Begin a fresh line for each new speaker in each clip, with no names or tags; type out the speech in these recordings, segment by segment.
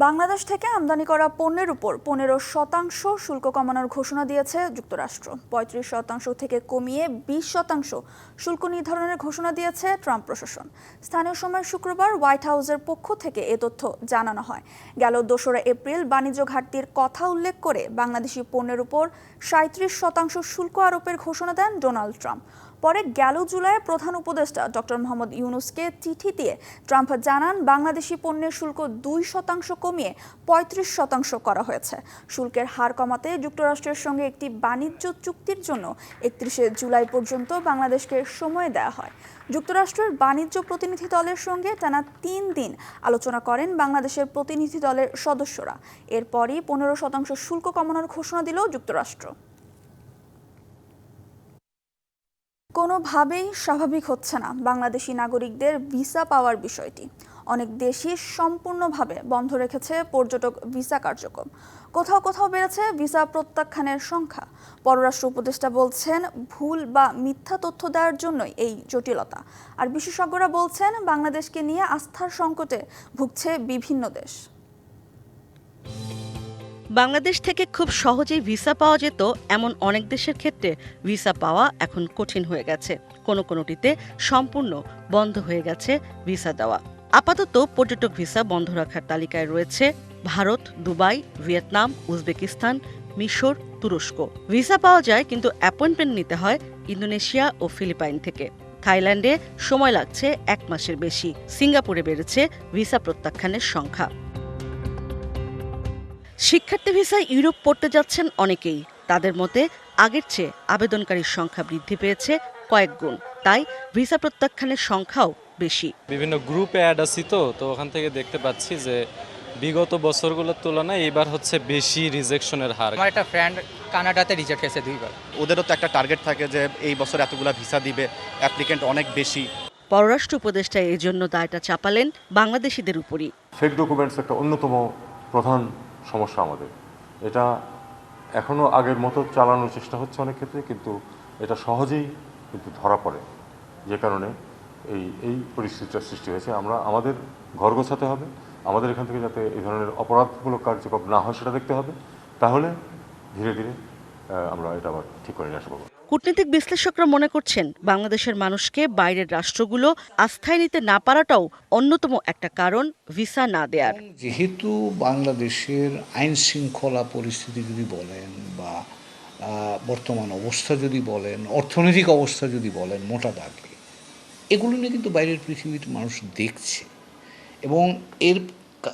বাংলাদেশ থেকে আমদানি করা পণ্যের উপর 15% শুল্ক কমানোর ঘোষণা দিয়েছে যুক্তরাষ্ট্র। 35% থেকে কমিয়ে 20% শুল্ক নির্ধারণের ঘোষণা দিয়েছে ট্রাম্প প্রশাসন। স্থানীয় সময় শুক্রবার হোয়াইট হাউসের পক্ষ থেকে এ তথ্য জানানো হয়। গেল 2 এপ্রিল বাণিজ্য ঘাটতির কথা উল্লেখ করে বাংলাদেশি পণ্যের উপর 37% শুল্ক আরোপের ঘোষণা দেন ডোনাল্ড ট্রাম্প। পরে গেল জুলাইয়ে প্রধান উপদেষ্টা ডক্টর মোহাম্মদ ইউনূসকে চিঠি দিয়ে ট্রাম্প জানান বাংলাদেশি পণ্যের শুল্ক 2% কমিয়ে 35% করা হয়েছে। শুল্কের হার কমাতে যুক্তরাষ্ট্রের সঙ্গে একটি বাণিজ্য চুক্তির জন্য 31 জুলাই পর্যন্ত বাংলাদেশকে সময় দেওয়া হয়। যুক্তরাষ্ট্রের বাণিজ্য প্রতিনিধি দলের সঙ্গে টানা 3 দিন আলোচনা করেন বাংলাদেশের প্রতিনিধি দলের সদস্যরা। এরপরই 15% শুল্ক কমানোর ঘোষণা দিল যুক্তরাষ্ট্র। কোনোভাবেই স্বাভাবিক হচ্ছে না বাংলাদেশি নাগরিকদের ভিসা পাওয়ার বিষয়টি। অনেক দেশই সম্পূর্ণভাবে বন্ধ রেখেছে পর্যটক ভিসা কার্যক্রম। কোথাও কোথাও বেড়েছে ভিসা প্রত্যাখ্যানের সংখ্যা। পররাষ্ট্র উপদেষ্টা বলছেন ভুল বা মিথ্যা তথ্য দেওয়ার জন্যই এই জটিলতা। আর বিশেষজ্ঞরা বলছেন বাংলাদেশকে নিয়ে আস্থার সংকটে ভুগছে বিভিন্ন দেশ।
বাংলাদেশ থেকে খুব সহজেই ভিসা পাওয়া যেত এমন অনেক দেশের ক্ষেত্রে ভিসা পাওয়া এখন কঠিন হয়ে গেছে। কোনোটিতে সম্পূর্ণ বন্ধ হয়ে গেছে ভিসা দেওয়া। আপাতত পর্যটক ভিসা বন্ধ রাখার তালিকায় রয়েছে ভারত, দুবাই, ভিয়েতনাম, উজবেকিস্তান, মিশর, তুরস্ক। ভিসা পাওয়া যায়, কিন্তু অ্যাপয়েন্টমেন্ট নিতে হয় ইন্দোনেশিয়া ও ফিলিপাইন থেকে। থাইল্যান্ডে সময় লাগছে 1 মাসের বেশি। সিঙ্গাপুরে বেড়েছে ভিসা প্রত্যাখ্যানের সংখ্যা। শিক্ষার্থী ভিসায় ইউরোপ পড়তে যাচ্ছেন অনেকেই। তাদের মতে আগের চেয়ে আবেদনকারীর সংখ্যা বৃদ্ধি পেয়েছে কয়েক গুণ। তাই ভিসা প্রত্যাখ্যানের সংখ্যাও বেশি।
বিভিন্ন গ্রুপে অ্যাড আছি তো ওখান থেকে দেখতে পাচ্ছি যে বিগত বছরগুলোর তুলনায় এবার হচ্ছে বেশি রিজেকশনের হার।
আমার একটা ফ্রেন্ড কানাডাতে রিজেক্ট হয়েছে 2 বার।
ওদেরও তো একটা টার্গেট থাকে যে এই বছর এতগুলা ভিসা দিবে, অ্যাপ্লিকেন্ট অনেক বেশি।
পররাষ্ট্র উপদেষ্টা এর জন্য দায়টা চাপালেন বাংলাদেশিদের উপরই।
ফেক ডকুমেন্টস একটা অন্যতম প্রধান সমস্যা আমাদের। এটা এখনো আগের মতো চালানোর চেষ্টা হচ্ছে অনেক ক্ষেত্রে, কিন্তু এটা সহজেই কিন্তু ধরা পড়ে, যে কারণে এই পরিস্থিতিটার সৃষ্টি হয়েছে। আমরা আমাদের ঘর গোছাতে হবে, আমাদের এখান থেকে যাতে এই ধরনের অপরাধমূলক কার্যক্রম না হয় সেটা দেখতে হবে। তাহলে ধীরে ধীরে আমরা এটা আবার ঠিক করে নিয়ে আসবো।
কূটনীতিক বিশ্লেষকরা মনে করছেন বাংলাদেশের মানুষকে বাইরের রাষ্ট্রগুলো আস্থায় নিতে না পারাটাও অন্যতম একটা কারণ ভিসা না দেয়ার।
যেহেতু বাংলাদেশের আইন শৃঙ্খলা পরিস্থিতি যদি বলেন বা বর্তমান অবস্থা যদি বলেন, অর্থনৈতিক অবস্থা যদি বলেন, মোটা দাগে এগুলো নিয়ে কিন্তু বাইরের পৃথিবীর মানুষ দেখছে, এবং এর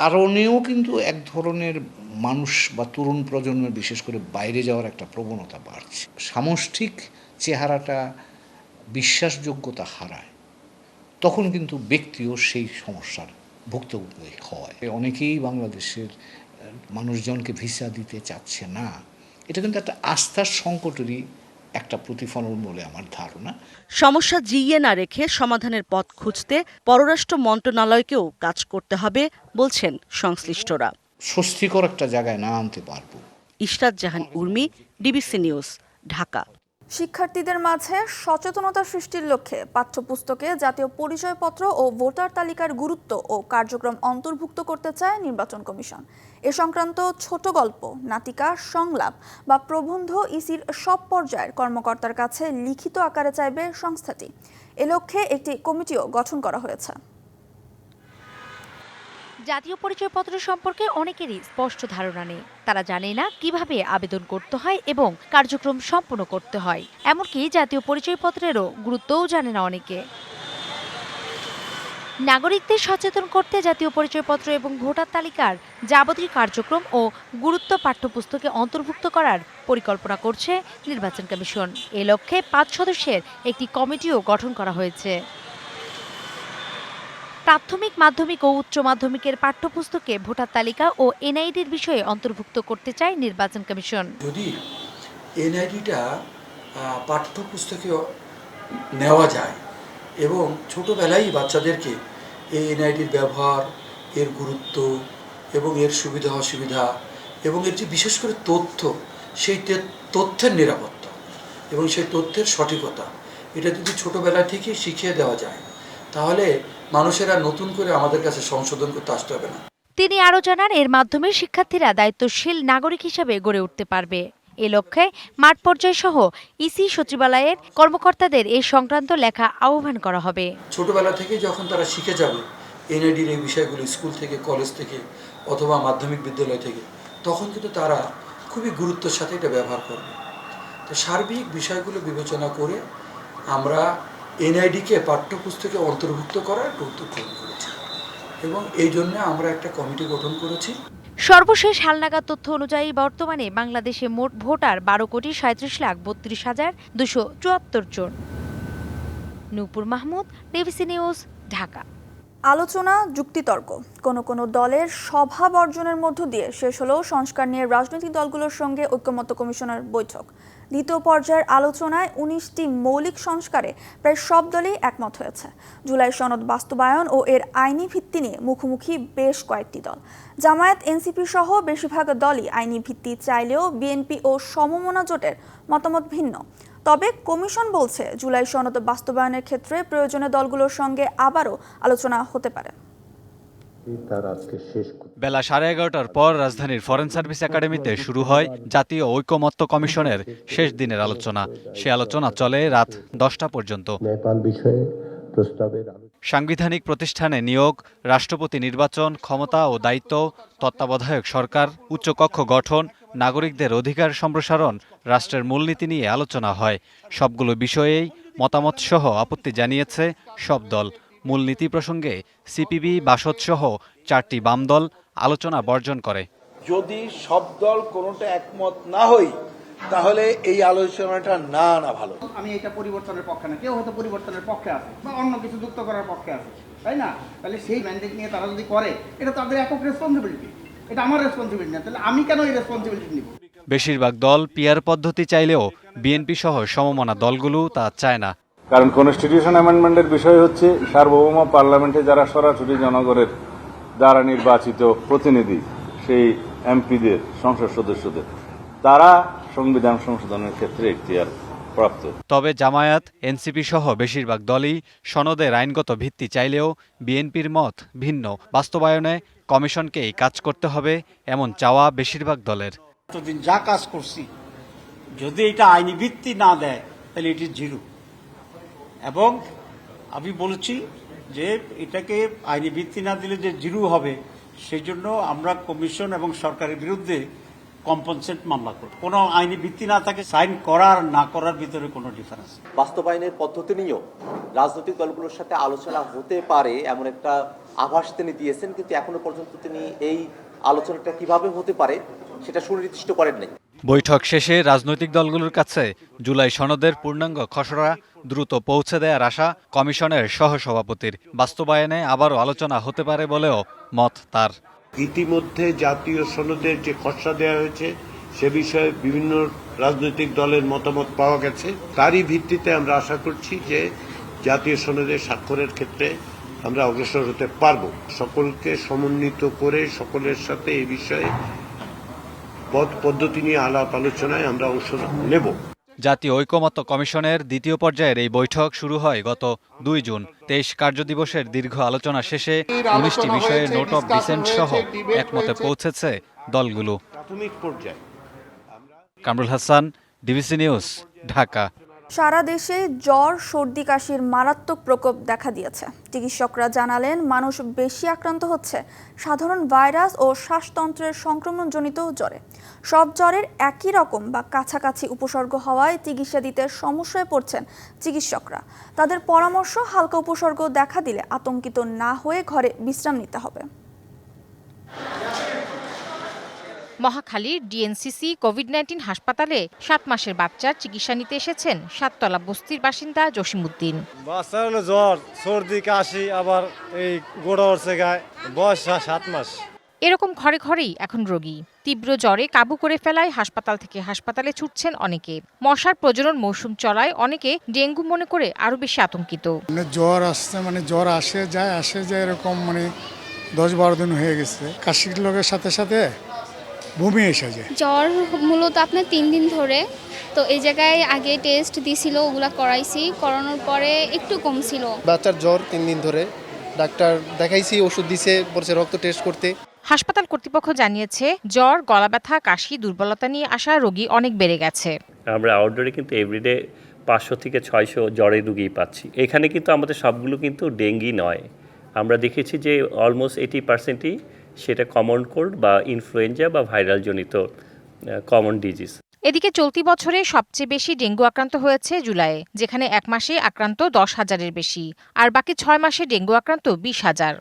কারণেও কিন্তু এক ধরনের মানুষ বা তরুণ প্রজন্মের বিশেষ করে বাইরে যাওয়ার একটা প্রবণতা বাড়ছে। সামষ্টিক চেহারাটা বিশ্বাসযোগ্যতা হারায়, তখন কিন্তু ব্যক্তিও সেই সমস্যার ভুক্তভোগী হয়। অনেকেই বাংলাদেশের মানুষজনকে ভিসা দিতে চাচ্ছে না। এটা কিন্তু একটা আস্থার সংকটেরই একটা প্রতিফলন বলে আমার ধারণা।
সমস্যা জিইয়ে না রেখে সমাধানের পথ খুঁজতে পররাষ্ট্র মন্ত্রণালয়কেও কাজ করতে হবে বলছেন সংশ্লিষ্টরা।
স্বস্তিকর একটা জায়গায় না আনতে পারবো।
ইশরাত জাহান উর্মি, ডিবিসি নিউজ, ঢাকা।
শিক্ষার্থীদের মাঝে সচেতনতা সৃষ্টির লক্ষ্যে পাঠ্যপুস্তকে জাতীয় পরিচয়পত্র ও ভোটার তালিকার গুরুত্ব ও কার্যক্রম অন্তর্ভুক্ত করতে চায় নির্বাচন কমিশন। এ সংক্রান্ত ছোট গল্প, নাটিকা, সংলাপ বা প্রবন্ধ ইসির সব পর্যায়ের কর্মকর্তার কাছে লিখিত আকারে চাইবে সংস্থাটি। এ লক্ষ্যে একটি কমিটিও গঠন করা হয়েছে।
জাতীয় পরিচয়পত্র সম্পর্কে অনেকেরই স্পষ্ট ধারণা নেই। তারা জানে না কিভাবে আবেদন করতে হয় এবং কার্যক্রম সম্পন্ন করতে হয়। এমনকি জাতীয় পরিচয়পত্রেরও গুরুত্বও জানে না অনেকে। নাগরিকদের সচেতন করতে জাতীয় পরিচয়পত্র এবং ভোটার তালিকার যাবতীয় কার্যক্রম ও গুরুত্ব পাঠ্যপুস্তকে অন্তর্ভুক্ত করার পরিকল্পনা করছে নির্বাচন কমিশন। এ লক্ষ্যে 5 সদস্যের একটি কমিটিও গঠন করা হয়েছে। প্রাথমিক, মাধ্যমিক ও উচ্চ মাধ্যমিকের পাঠ্যপুস্তকে ভোটার তালিকা ও এনআইডির বিষয়ে অন্তর্ভুক্ত করতে চায় নির্বাচন কমিশন।
যদি এনআইডিটা পাঠ্যপুস্তকে নেওয়া যায় এবং ছোটবেলায় বাচ্চাদেরকে এই এনআইডির ব্যবহার, এর গুরুত্ব এবং এর সুবিধা অসুবিধা এবং এর যে বিশেষ করে তথ্য, সেই তথ্যের নিরাপত্তা এবং সেই তথ্যের সঠিকতা, এটা যদি ছোটবেলা থেকেই শিখিয়ে দেওয়া যায়, তাহলে মানুষেরা নতুন করে আমাদের কাছে সংশোধন করতে আসতে হবে না।
তিনি আরও জানান, এর মাধ্যমে শিক্ষার্থীরা দায়িত্বশীল নাগরিক হিসেবে গড়ে উঠতে পারবে। এ লক্ষ্যে মাঠ পর্যায় সহ ইসি সচিবালয়ের কর্মকর্তাদের এ সংক্রান্ত লেখা আহ্বান করা হবে।
ছোটবেলা থেকে যখন তারা শিখে যাবে এনআইডির এই বিষয়গুলো স্কুল থেকে, কলেজ থেকে অথবা মাধ্যমিক বিদ্যালয় থেকে, তখন কিন্তু তারা খুবই গুরুত্বের সাথে এটা ব্যবহার করবে। তো সার্বিক বিষয়গুলো বিবেচনা করে আমরা এনআইডিকে পাঠ্যপুস্তকে অন্তর্ভুক্ত করার একটা উদ্যোগ গ্রহণ করেছি এবং এই জন্য আমরা একটা কমিটি গঠন করেছি।
সর্বশেষ হালনাগাদ তথ্য অনুযায়ী বর্তমানে বাংলাদেশে মোট ভোটার 12,37,32,274 জন। নূপুর মাহমুদ, ডিবিসি নিউজ, ঢাকা।
আলোচনা, যুক্তিতর্ক, কোনো দলের সভা বর্জনের মধ্য দিয়ে শেষ হলো সংস্কার নিয়ে রাজনৈতিক দলগুলোর সঙ্গে ঐকমত্য কমিশনের বৈঠক। দ্বিতীয় পর্যায়ের আলোচনায় 19টি মৌলিক সংস্কারে প্রায় সব দলই একমত হয়েছে। জুলাই সনদ বাস্তবায়ন ও এর আইনি ভিত্তি নিয়ে মুখোমুখি বেশ কয়েকটি দল। জামায়াত, এনসিপি সহ বেশিরভাগ দলই আইনি ভিত্তি চাইলেও বিএনপি ও সমমনা জোটের মতামত ভিন্ন। তবে কমিশন বলছে, জুলাই সনদ বাস্তবায়নের ক্ষেত্রে প্রয়োজনে দলগুলোর সঙ্গে আবারও আলোচনা হতে পারে।
বেলা 11:30টার পর রাজধানীর ফরেন সার্ভিস একাডেমিতে শুরু হয় জাতীয় ঐকমত্য কমিশনের শেষ দিনের আলোচনা। সে আলোচনা চলে রাত 10টা পর্যন্ত। সাংবিধানিক প্রতিষ্ঠানে নিয়োগ, রাষ্ট্রপতি নির্বাচন, ক্ষমতা ও দায়িত্ব, তত্ত্বাবধায়ক সরকার, উচ্চকক্ষ গঠন, নাগরিকদের অধিকার সম্প্রসারণ, রাষ্ট্রের মূলনীতি নিয়ে আলোচনা হয়। সবগুলো বিষয়েই মতামত সহ আপত্তি জানিয়েছে সব দল। মূলনীতি প্রসঙ্গে সিপিবি, বাসদ সহ 4টি বাম দল আলোচনা বর্জন করে।
যদি সব দল কোনোটা একমত না হই তাহলে এই আলোচনাটা না ভালো।
আমি এটা পরিবর্তনের পক্ষে না, কেউ হয়তো পরিবর্তনের পক্ষে আছে বা অন্য কিছু যুক্ত করার পক্ষে আছে, তাই না? তাহলে সেই ম্যান্ডেট নিয়ে তারা যদি করে, এটা তাদের একক রেসপন্সিবিলিটি, এটা আমার রেসপন্সিবিলিটি না। তাহলে আমি কেন এই রেসপন্সিবিলিটি নিব?
বেশিরভাগ দল পিআর পদ্ধতি চাইলেও বিএনপি সহ সমমনা দলগুলো তা চায় না।
কারণ কনস্টিটিউশন অ্যামেন্ডমেন্টের বিষয় হচ্ছে সার্বভৌম পার্লামেন্টে যারা সরাসরি জনগণের দ্বারা নির্বাচিত প্রতিনিধি, সেই এমপিদের, সংসদ সদস্যদের, তারা সংবিধান সংশোধনের ক্ষেত্রে এখতিয়ার প্রাপ্ত।
তবে জামায়াত, এনসিপি সহ বেশিরভাগ দলই সনদের আইনগত ভিত্তি চাইলেও বিএনপির মত ভিন্ন। বাস্তবায়নে কমিশনকেই কাজ করতে হবে এমন চাওয়া বেশিরভাগ দলের।
এতদিন যা কাজ করছি, যদি এটা আইনি ভিত্তি না দেয় তাহলে এটি জিরো। এবং আমি বলেছি যে এটাকে আইনি ভিত্তি না দিলে যে জিরো হবে, সেই জন্য আমরা কমিশন এবং সরকারের বিরুদ্ধে কম্পনসেট মামলা করব। কোনো আইনি ভিত্তি না থাকে, সাইন করার না করার ভিতরে কোনো ডিফারেন্স।
বাস্তবায়নের পদ্ধতি নিয়েও রাজনৈতিক দলগুলোর সাথে আলোচনা হতে পারে এমন একটা আভাস তিনি দিয়েছেন, কিন্তু এখনো পর্যন্ত তিনি এই আলোচনাটা কিভাবে হতে পারে সেটা সুনির্দিষ্ট করেন নাই।
বৈঠক শেষে রাজনৈতিক দলগুলোর কাছে জুলাই সনদের পূর্ণাঙ্গ খসড়া দ্রুত পৌঁছে দেওয়ার আশা কমিশনের সহসভাপতির। বাস্তবায়নে আবারও আলোচনা হতে পারে বলেও মত তার।
ইতিমধ্যে জাতীয় সনদের যে খসড়া দেওয়া হয়েছে সে বিষয়ে বিভিন্ন রাজনৈতিক দলের মতামত পাওয়া গেছে। তারই ভিত্তিতে আমরা আশা করছি যে জাতীয় সনদের স্বাক্ষরের ক্ষেত্রে আমরা অগ্রসর হতে পারব। সকলকে সমন্বিত করে সকলের সাথে এই বিষয়ে পথ পদ্ধতি নিয়ে আলাপ আলোচনায় আমরা অংশ নেব।
জাতীয় ঐকমত্য কমিশনের দ্বিতীয় পর্যায়ের এই বৈঠক শুরু হয় গত 2 জুন। 23 কার্যদিবসের দীর্ঘ আলোচনা শেষে 19টি বিষয়ে নোট অব ডিসেন্ট সহ একমতে পৌঁছেছে দলগুলো।
প্রাথমিক পর্যায়ে
কামরুল হাসান, ডিবিসি নিউজ, ঢাকা।
সারা দেশে জ্বর, সর্দি, কাশির মারাত্মক প্রকোপ দেখা দিয়েছে। চিকিৎসকরা জানালেন, মানুষ বেশি আক্রান্ত হচ্ছে সাধারণ ভাইরাস ও শ্বাসতন্ত্রের সংক্রমণজনিত জ্বরে। সব জ্বরের একই রকম বা কাছাকাছি উপসর্গ হওয়ায় চিকিৎসা দিতে সমস্যায় পড়ছেন চিকিৎসকরা। তাদের পরামর্শ, হালকা উপসর্গ দেখা দিলে আতঙ্কিত না হয়ে ঘরে বিশ্রাম নিতে হবে।
মহাখালীর ডিএনসিসি কোভিড-19 হাসপাতালে 7 মাসের বাচ্চার চিকিৎসা নিতে এসেছেন সাততলা বস্তির বাসিন্দা জসিমউদ্দিন।
বাচ্চার হলো জ্বর, সর্দি, কাশি, আবার এই গোড়া উঠছে গায়ে, বয়স 7 মাস।
এরকম ঘরে ঘরেই এখন রোগী। তীব্র জ্বরে কাবু করে ফেলায় হাসপাতাল থেকে হাসপাতালে ছুটছেন অনেকে। মশার প্রজনন মৌসুম চলায় অনেকে ডেঙ্গু মনে করে আরো বেশি আতঙ্কিত।
জ্বর আসছে, জ্বর আসে যায় এরকম 10-12 দিন হয়ে গেছে। কাশির লোকের সাথে সাথে বমি এসে যায়।
জ্বর মূলত আপনার 3 দিন ধরে, তো এই জায়গায় আগে টেস্ট দিছিল, ওগুলা করাইছি, করানোর পরে একটু কমছিল।
বাচ্চার জ্বর 3 দিন ধরে, ডাক্তার দেখাইছি, ওষুধ দিছে, বলছে রক্ত টেস্ট করতে। হাসপাতাল কর্তৃপক্ষ জানিয়েছে জ্বর, গলা ব্যথা, কাশি, দুর্বলতা নিয়ে আসা রোগী অনেক বেড়ে গেছে।
আমরা আউটডোরে কিন্তু এভরিডে 500 থেকে 600 জ্বরের রোগী পাচ্ছি। এখানে কিন্তু আমাদের সবগুলো কিন্তু ডেঙ্গি নয়। আমরা দেখেছি যে অলমোস্ট 80%ই সেটা কমন কোল্ড বা ইনফ্লুয়েঞ্জা বা ভাইরাল জনিত কমন ডিজিজ।
এদিকে চলতি বছরে সবচেয়ে বেশি ডেঙ্গু আক্রান্ত হয়েছে জুলাইয়ে, যেখানে এক মাসে আক্রান্ত 10,000-এর বেশি, আর বাকি 6 মাসে ডেঙ্গু আক্রান্ত 20,000।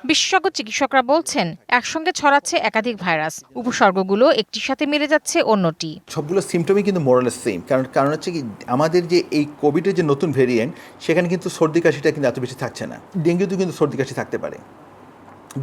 বিশেষজ্ঞ চিকিৎসকরা বলছেন একসঙ্গে ছড়াচ্ছে একাধিক ভাইরাস, উপসর্গগুলো একটির সাথে মিলে যাচ্ছে অন্যটি।
সবগুলো সিমটমই কিন্তু মোরালেস সেম, কারণ হচ্ছে কি আমাদের যে এই কোভিডের যে নতুন ভেরিয়েন্ট, সেখানে কিন্তু সর্দি কাশিটা কিন্তু এত বেশি থাকছে না। ডেঙ্গুতে কিন্তু সর্দি কাশি থাকতে পারে,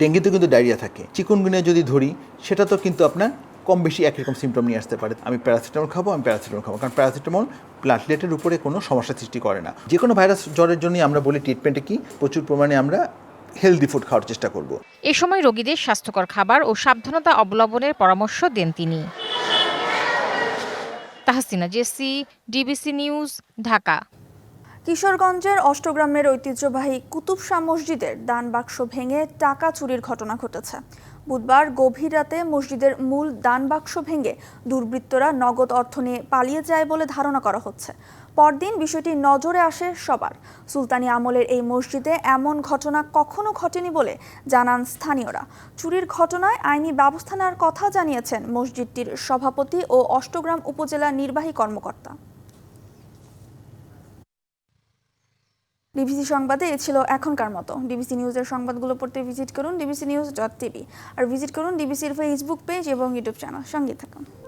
ডেঙ্গুতে কিন্তু ডায়রিয়া থাকে। চিকুনগুনিয়া যদি ধরি, সেটা তো কিন্তু আপনার কম বেশি একই রকম সিমটম নিয়ে আসতে পারে। আমি প্যারাসিটামল খাবো, কারণ প্যারাসিটামল প্লাটলেটের উপরে কোনো সমস্যা সৃষ্টি করে না। যে কোনো ভাইরাস জ্বরের জন্যই আমরা বলি ট্রিটমেন্টে কি প্রচুর পরিমাণে আমরা হেলদি ফুড খাওয়ার চেষ্টা করব।
এ সময় রোগীদের স্বাস্থ্যকর খাবার ও সাবধানতা অবলম্বনের পরামর্শ দেন তিনি। Tahsina Jessy, DBC news, Dhaka.
কিশোরগঞ্জের অষ্টগ্রামের ঐতিহ্যবাহী কুতুব শাহ মসজিদের দান বাক্স ভেঙে টাকা চুরির ঘটনা ঘটেছে। বুধবার গভীর রাতে মসজিদের মূল দান বাক্স ভেঙে দুর্বৃত্তরা নগদ অর্থ নিয়ে পালিয়ে যায় বলে ধারণা করা হচ্ছে। পরদিন বিষয়টি নজরে আসে সবার। সুলতানি আমলের এই মসজিদে এমন ঘটনা কখনো ঘটেনি বলে জানান স্থানীয়রা। চুরির ঘটনায় আইনি ব্যবস্থা নেওয়ার কথা জানিয়েছেন মসজিদটির সভাপতি ও অষ্টগ্রাম উপজেলা নির্বাহী কর্মকর্তা। ডিবিসি সংবাদে এ ছিল এখনকার মতো। ডিবিসি নিউজের সংবাদগুলো পড়তে ভিজিট করুন dbcnews.tv আর ভিজিট করুন ডিবিসির ফেসবুক পেজ এবং ইউটিউব চ্যানেল। সঙ্গে থাকুন।